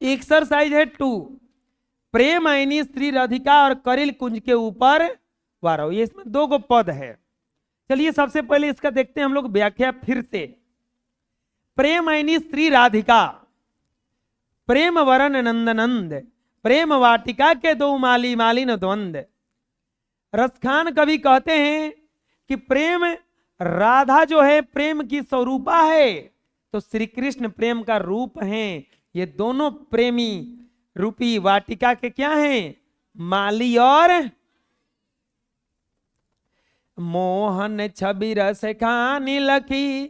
Exercise है 2, प्रेम आईनी स्त्री राधिका और करिल कुंज के ऊपर वारो, ये इसमें 2 गो पद है। चलिए सबसे पहले इसका देखते हैं हम लोग व्याख्या फिर से। प्रेम आईनी स्त्री राधिका, प्रेम वरन नंदनंद, प्रेम वाटिका के 2 माली मालिन द्वंद। रसखान कवि कहते हैं कि प्रेम, राधा जो है प्रेम की स्वरूपा है, तो श्री कृष्ण प्रेम का रूप हैं। ये दोनों प्रेमी रूपी वाटिका के क्या हैं? माली और मोहन छवि रस खानी लखी,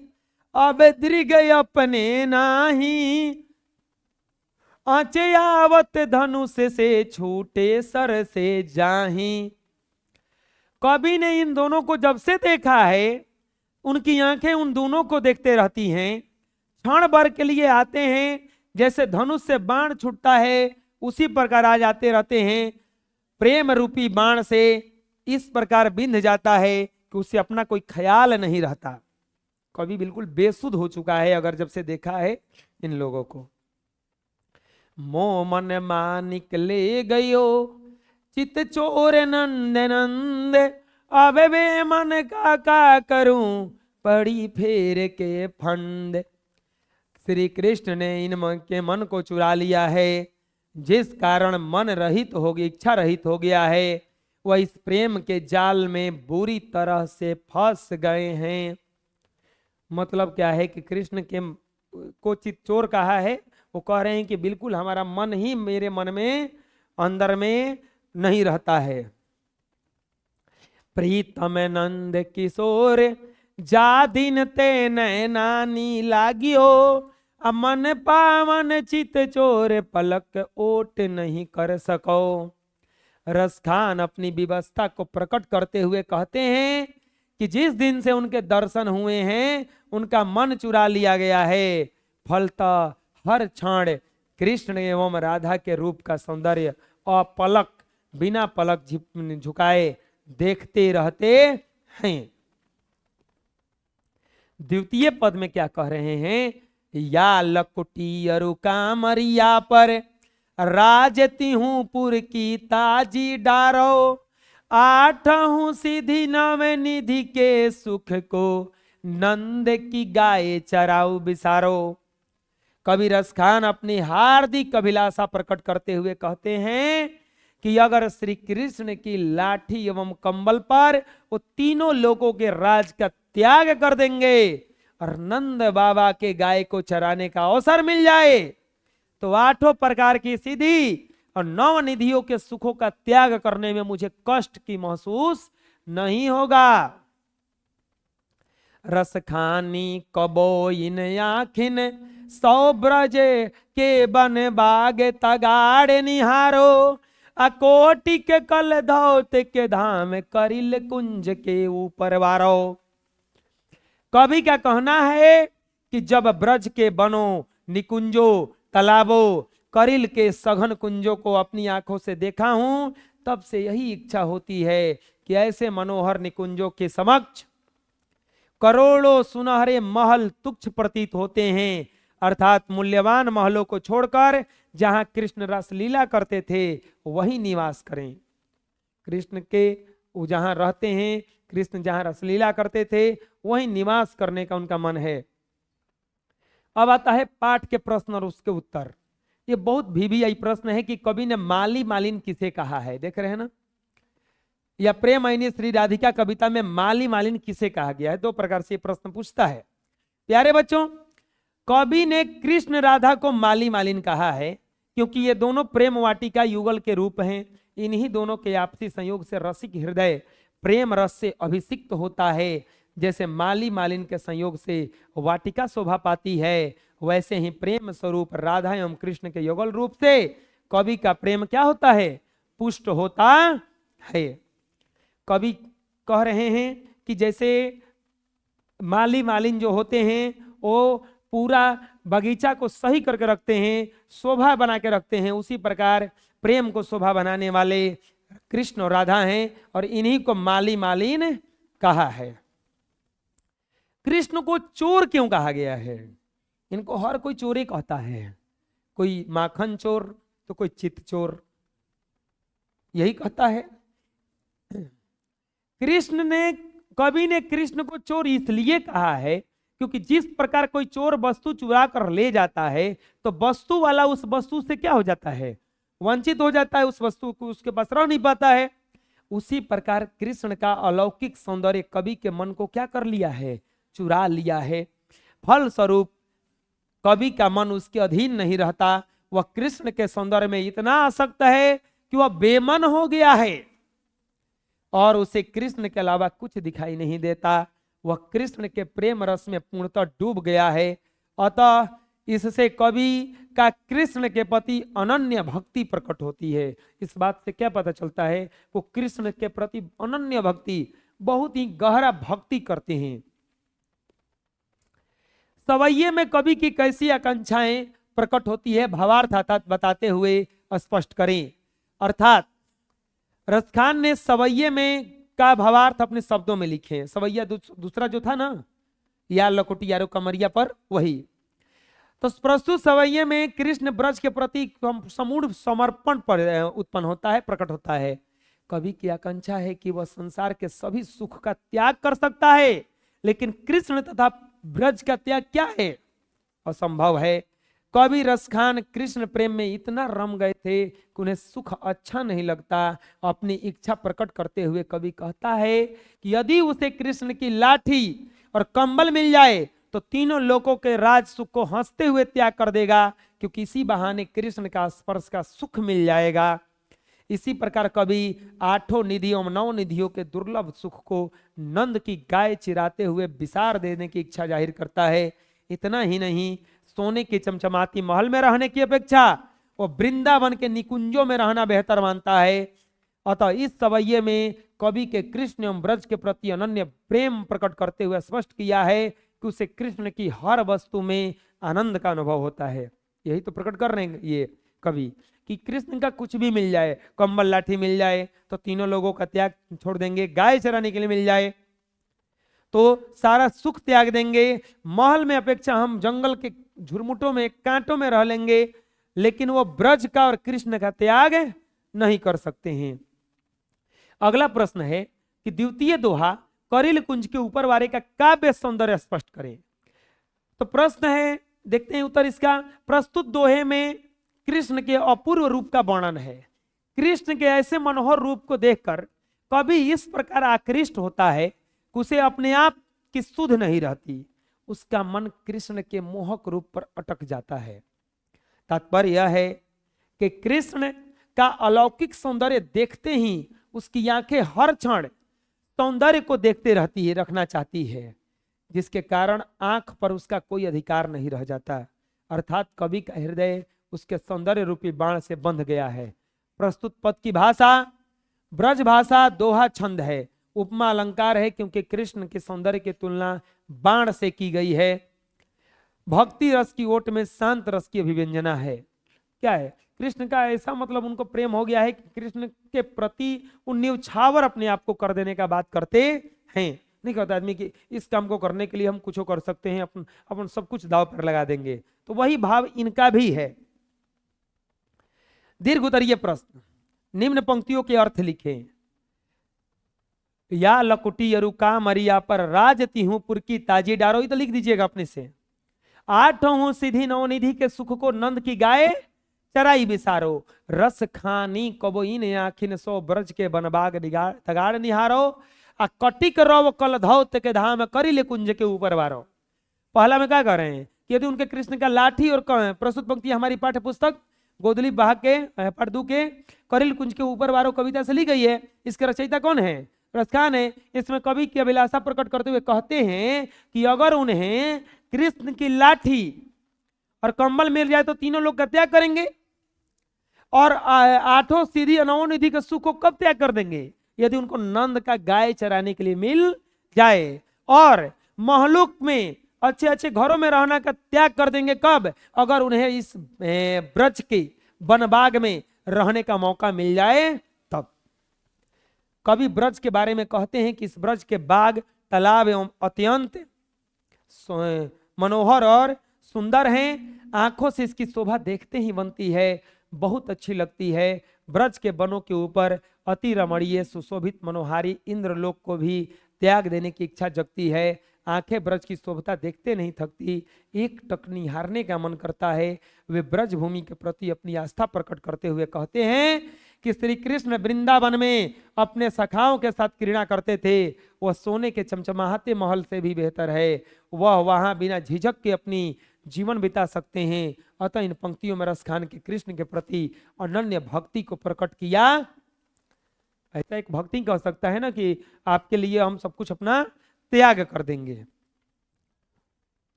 अब दृग अपने नाही, आचे आवत धनुष से छूटे सर से जाही। कवि ने इन दोनों को जब से देखा है, उनकी आंखें उन दोनों को देखते रहती हैं, क्षण भर के लिए आते हैं, जैसे धनुष से बाण छूटता है उसी प्रकार आ जाते रहते हैं। प्रेम रूपी बाण से इस प्रकार बिंध जाता है कि उसे अपना कोई ख्याल नहीं रहता। कवि बिल्कुल बेसुध हो चुका है अगर जब से देखा है इन लोगों को। मोमन मानिक ले गयो चित चोर नंद नंद, अब वे मन का करूं पड़ी फेर के फंद। श्री कृष्ण ने इन मन के मन को चुरा लिया है, जिस कारण मन रहित हो गया, इच्छा रहित हो गया है। वह इस प्रेम के जाल में बुरी तरह से फंस गए हैं। मतलब क्या है कि कृष्ण के को चित्चोर कहा है, वो कह रहे हैं कि बिल्कुल हमारा मन ही मेरे मन में अंदर में नहीं रहता है। प्रीतम नंद किशोर जा दिन ते नैनानी लागियो, मन पावन चित चोर पलक ओट नहीं कर सको। रसखान अपनी विवस्था को प्रकट करते हुए कहते हैं कि जिस दिन से उनके दर्शन हुए हैं उनका मन चुरा लिया गया है। फलतः हर क्षण कृष्ण एवं राधा के रूप का सौंदर्य अपलक बिना पलक झुकाए देखते रहते हैं। द्वितीय पद में क्या कह रहे हैं? या लकुटी अरु कामरिया पर राजती हूं पुर की ताजी डारो, आठहूं सीधी नव निधि के सुख को नंद की गाय चराऊ बिसारो। कवि रसखान अपनी हार्दिक अभिलाषा प्रकट करते हुए कहते हैं कि अगर श्री कृष्ण की लाठी एवं कंबल पर वो तीनों लोगों के राज का त्याग कर देंगे और नंद बाबा के गाय को चराने का अवसर मिल जाए तो 8 प्रकार की सिद्धि और 9 निधियों के सुखों का त्याग करने में मुझे कष्ट की महसूस नहीं होगा। रसखानी कबो इन आखिन सौ ब्रज के बन बाग तगाड़ निहारो, अकोटि के कल धौत के धाम करिल कुंज के ऊपर वारो। कवि का कहना है कि जब ब्रज के बनों, निकुंजों, तालाबों, करिल के सघन कुंजों को अपनी आंखों से देखा हूं, तब से यही इच्छा होती है कि ऐसे मनोहर निकुंजों के समक्ष करोड़ों सुनहरे महल तुच्छ प्रतीत होते हैं। अर्थात मूल्यवान महलों को छोड़कर जहां कृष्ण रस लीला करते थे वहीं निवास करें। कृष्ण के वो जहां रहते हैं, कृष्ण जहां रसलीला करते थे वहीं निवास करने का उनका मन है। अब आता है पाठ के प्रश्न और उसके उत्तर। ये बहुत VVI प्रश्न है कि कवि ने माली मालिन किसे कहा है, देख रहे हैं ना, या प्रेम आईनी श्री राधिका कविता में माली मालिन किसे कहा गया है। 2 प्रकार से प्रश्न पूछता है। प्यारे बच्चों, कवि ने कृष्ण राधा को माली मालिन कहा है क्योंकि ये दोनों प्रेम वाटिका युगल के रूप हैं। इन्हीं दोनों के आपसी संयोग से रसिक हृदय प्रेम रस से अभिषिक्त होता है। जैसे माली मालिन के संयोग से वाटिका शोभा पाती है, वैसे ही प्रेम स्वरूप राधा एवं कृष्ण के युगल रूप से कवि का प्रेम क्या होता है? पुष्ट होता है। कवि कह रहे हैं कि जैसे माली मालिन जो होते हैं वो पूरा बगीचा को सही करके रखते हैं, शोभा बना के रखते हैं, उसी प्रकार प्रेम को शोभा बनाने वाले कृष्ण और राधा हैं और इन्हीं को माली मालिन कहा है। कृष्ण को चोर क्यों कहा गया है? इनको हर कोई चोरी कहता है। कोई माखन चोर तो कोई चित चोर, यही कहता है। कवि ने कृष्ण को चोर इसलिए कहा है क्योंकि जिस प्रकार कोई चोर वस्तु चुरा कर ले जाता है तो वस्तु वाला उस वस्तु से क्या हो जाता है, वंचित हो जाता है, उस वस्तु को उसके पास रह नहीं पाता है। उसी प्रकार कृष्ण का अलौकिक सौंदर्य कवि के मन को क्या कर लिया है, चुरा लिया है। फलस्वरूप कवि का मन उसके अधीन नहीं रहता, वह कृष्ण के सौंदर्य में इतना आसक्त है कि वह बेमन हो गया है और उसे कृष्ण के अलावा कुछ दिखाई नहीं देता। वह कृष्ण के प्रेम रस में पूर्णतः डूब गया है। अतः इससे कवि का कृष्ण के प्रति अनन्य भक्ति प्रकट होती है। इस बात से क्या पता चलता है, वो कृष्ण के प्रति अनन्य भक्ति, बहुत ही गहरा भक्ति करते हैं। सवैये में कवि की कैसी आकांक्षाएं प्रकट होती है, भावार्थ अर्थात बताते हुए स्पष्ट करें। अर्थात रसखान ने सवैये में का भावार्थ अपने शब्दों में लिखे। सवैया दूसरा जो था ना, या लकोटी यारो कमरिया पर, वही। तो प्रस्तुत सवैये में कृष्ण ब्रज के प्रति समूढ़ समर्पण पर उत्पन्न होता है, प्रकट होता है। कवि की आकांक्षा है कि वह संसार के सभी सुख का त्याग कर सकता है, लेकिन कृष्ण तथा ब्रज का त्याग क्या है, असंभव है। कवि रसखान कृष्ण प्रेम में इतना रम गए थे कि उन्हें सुख अच्छा नहीं लगता। अपनी इच्छा प्रकट करते हुए कवि कहता है कि यदि उसे कृष्ण की लाठी और कंबल मिल जाए तो तीनों लोगों के राज सुख को हंसते हुए त्याग कर देगा, क्योंकि इसी बहाने कृष्ण का स्पर्श का सुख मिल जाएगा। इसी प्रकार कवि 8 निधियों 9 निधियों के दुर्लभ सुख को नंद की गाय चिराते हुए विसार देने की इच्छा जाहिर करता है। इतना ही नहीं, सोने के चमचमाती महल में रहने की अपेक्षा वो वृंदावन के निकुंजों में रहना बेहतर मानता है। अतः इस सवैये में कवि के कृष्ण एवं ब्रज के प्रति अनन्य प्रेम प्रकट करते हुए स्पष्ट किया है कि उसे कृष्ण की हर वस्तु में आनंद का अनुभव होता है। यही तो प्रकट कर रहे हैं ये कवि कि कृष्ण का कुछ भी मिल जाए, कंबल लाठी मिल जाए तो तीनों लोगों का त्याग छोड़ देंगे, गाय चराने के लिए मिल जाए तो सारा सुख त्याग देंगे, महल में अपेक्षा हम जंगल के झुरमुटों में कांटों में रह लेंगे, लेकिन वो ब्रज का और कृष्ण का त्याग नहीं कर सकते हैं। अगला प्रश्न है कि द्वितीय दोहा करिल कुंज के ऊपर वारे का काव्य सौंदर्य स्पष्ट करें। तो प्रश्न है, देखते हैं उत्तर इसका। प्रस्तुत दोहे में कृष्ण के अपूर्व रूप का वर्णन है। कृष्ण के ऐसे मनोहर रूप को देखकर कवि इस प्रकार आकृष्ट होता है कि उसे अपने आप की सुध नहीं रहती, उसका मन कृष्ण के मोहक रूप पर अटक जाता है। तात्पर्य यह है कि कृष्ण का अलौकिक सौंदर्य देखते ही उसकी आंखें हर क्षण सौंदर्य को देखते रहती है, रखना चाहती है, जिसके कारण आंख पर उसका कोई अधिकार नहीं रह जाता। अर्थात कवि का हृदय उसके सौंदर्य रूपी बाण से बंध गया है। प्रस्तुत पद की भाषा ब्रज भाषा दोहा छंद है, उपमा अलंकार है, क्योंकि कृष्ण के सौंदर्य की तुलना बाण से की गई है। भक्ति रस की ओट में शांत रस की अभिव्यंजना है। क्या है, कृष्ण का ऐसा मतलब उनको प्रेम हो गया है कि कृष्ण के प्रति उन न्यौछावर अपने आप को कर देने का बात करते हैं। नहीं कहता आदमी कि इस काम को करने के लिए हम कुछ कर सकते हैं, अपन सब कुछ दाव पर लगा देंगे। तो वही भाव इनका भी है। दीर्घ उत्तरीय प्रश्न, निम्न पंक्तियों के अर्थ लिखें। या लकुटी यरुका मरिया पर राजती हूं पुरकी ताजी डारो, तो लिख दीजिएगा अपने से। 8 हूं सीधी 9 निधि के सुख को नंद की गाय चराई बिसारो, रस खानी कबोइन आखिन सो ब्रज के बनबाग तगाड़ निहारो, आ कटिक रव कल धौत के धाम करिले कुंज के ऊपर वारो। पहला में क्या कर रहे हैं कि यदि उनके कृष्ण का लाठी और प्रस्तुत पंक्ति हमारी पाठ्य पुस्तक गोदली बहा के पड़दू के करिल कुंज के ऊपर वारो कविता से ली गई है। इसके रचयिता कौन है? रसखान है। इसमें कवि की अभिलाषा प्रकट करते हुए कहते हैं कि अगर उन्हें कृष्ण की लाठी और कंबल मिल जाए तो तीनों लोग का त्याग करेंगे, और 8 सीधी 9 निधि का सुख को कब त्याग कर देंगे? यदि उनको नंद का गाय चराने के लिए मिल जाए। और महलुक में अच्छे अच्छे घरों में रहना का त्याग कर देंगे कब? अगर उन्हें इस ब्रज के बनबाग में रहने का मौका मिल जाए तब। कवि ब्रज के बारे में कहते हैं कि इस ब्रज के बाग तालाब एवं अत्यंत मनोहर और सुंदर हैं। आंखों से इसकी शोभा देखते ही बनती है, बहुत अच्छी लगती है। ब्रज के बनों के ऊपर अति रमणीय सुशोभित मनोहारी इंद्रलोक को भी त्याग देने की इच्छा जगती है। आंखें ब्रज की शोभता देखते नहीं थकती, एक टक निहारने का मन करता है। वे ब्रज भूमि के प्रति अपनी आस्था प्रकट करते हुए कहते हैं कि श्री कृष्ण वृंदावन में अपने सखाओं के साथ क्रीड़ा करते थे, वह सोने के चमचमाते महल से भी बेहतर है। वह वहां बिना झिझक के अपनी जीवन बिता सकते हैं। अतः इन पंक्तियों में रसखान के कृष्ण के प्रति अनन्य भक्ति को प्रकट किया। ऐसा एक भक्ति कह सकता है ना कि आपके लिए हम सब कुछ अपना त्याग कर देंगे।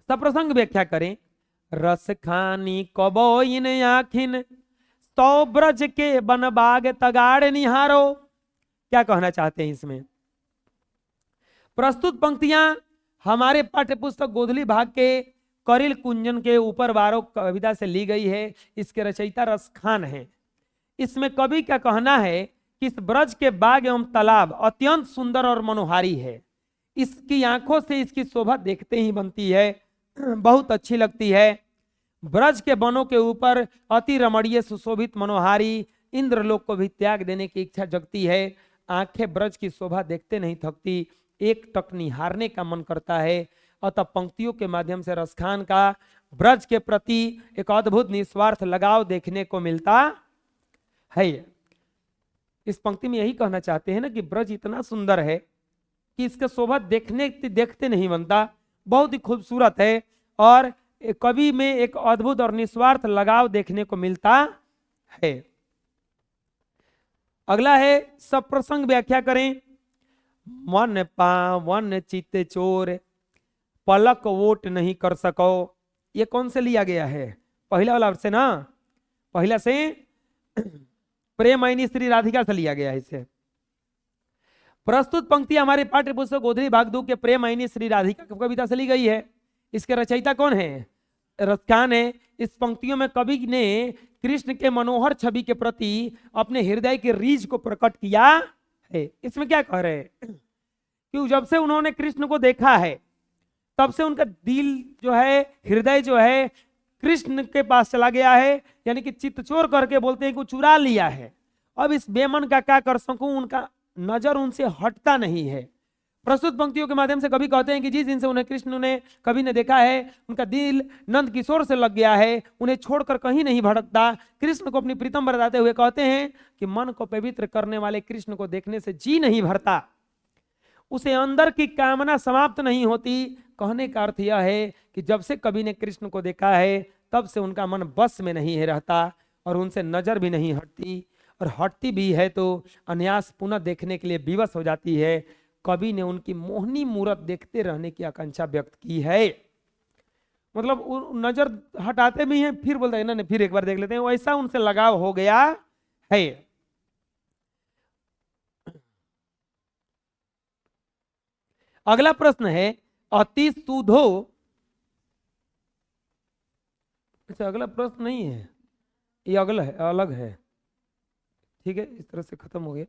सप्रसंग व्याख्या करें। रस खानी कबो इन आखिन, सौ ब्रज के बन बाग तगाड़ निहारो। क्या कहना चाहते हैं इसमें? प्रस्तुत पंक्तियां हमारे पाठ्य पुस्तक गोधली भाग के करिल कुंजन के ऊपर वारों कविता से ली गई है। इसके रचयिता रसखान है। इसमें कवि का कहना है कि इस ब्रज के बाग एवं तालाब अत्यंत सुंदर और मनोहारी है। इसकी आंखों से इसकी शोभा देखते ही बनती है, बहुत अच्छी लगती है। ब्रज के बनों के ऊपर अति रमणीय सुशोभित मनोहारी इंद्रलोक को भी त्याग देने की इच्छा जगती है। आंखें ब्रज की शोभा देखते नहीं थकती, एक टक निहारने का मन करता है। अतः पंक्तियों के माध्यम से रसखान का ब्रज के प्रति एक अद्भुत निस्वार्थ लगाव देखने को मिलता है। इस पंक्ति में यही कहना चाहते हैं ना कि ब्रज इतना सुंदर है कि इसका शोभा देखते नहीं बनता, बहुत ही खूबसूरत है और कवि में एक अद्भुत और निस्वार्थ लगाव देखने को मिलता है। अगला है सप्रसंग व्याख्या करें। मन पावन चित्त चोर, पलक वोट नहीं कर सको। ये कौन से लिया गया है? पहला वाला से ना, पहला से प्रेमयनी श्री राधिका से लिया गया है। इसे प्रस्तुत पंक्ति हमारे पाठ्य पुस्तक गोधली भाग 2 के प्रेमयनी श्री राधिका कविता से ली गई है। इसके रचयिता कौन है? रसखान है। इस पंक्तियों में कवि ने कृष्ण के मनोहर छवि के प्रति अपने हृदय के रीझ को प्रकट किया है। इसमें क्या कह रहे हैं कि जब से उन्होंने कृष्ण को देखा है तब से उनका दिल जो है, हृदय जो है कृष्ण के पास चला गया है। यानी कि चित्तचोर करके बोलते हैं कि चुरा लिया है। अब इस बेमन का क्या कर सकूं, उनका नजर उनसे हटता नहीं है। प्रस्तुत पंक्तियों के माध्यम से कवि कहते हैं कि जिस दिन से उन्हें कृष्ण ने कवि ने देखा है, उनका दिल नंद किशोर से लग गया है, उन्हें छोड़कर कहीं नहीं भटकता। कृष्ण को अपनी प्रीतम बताते हुए कहते हैं कि मन को पवित्र करने वाले कृष्ण को देखने से जी नहीं भरता, उसे अंदर की कामना समाप्त नहीं होती। कहने का अर्थ यह है कि जब से कवि ने कृष्ण को देखा है तब से उनका मन बस में नहीं है रहता और उनसे नजर भी नहीं हटती, और हटती भी है तो अनायास पुनः देखने के लिए विवश हो जाती है। कवि ने उनकी मोहनी मूरत देखते रहने की आकांक्षा व्यक्त की है। मतलब नजर हटाते भी हैं, फिर बोलते हैं ना फिर एक बार देख लेते हैं, वैसा उनसे लगाव हो गया है। अगला प्रश्न है अति सुधो। अच्छा, अगला प्रश्न नहीं है, ये अगला है, अलग है। ठीक है, इस तरह से खत्म हो गया।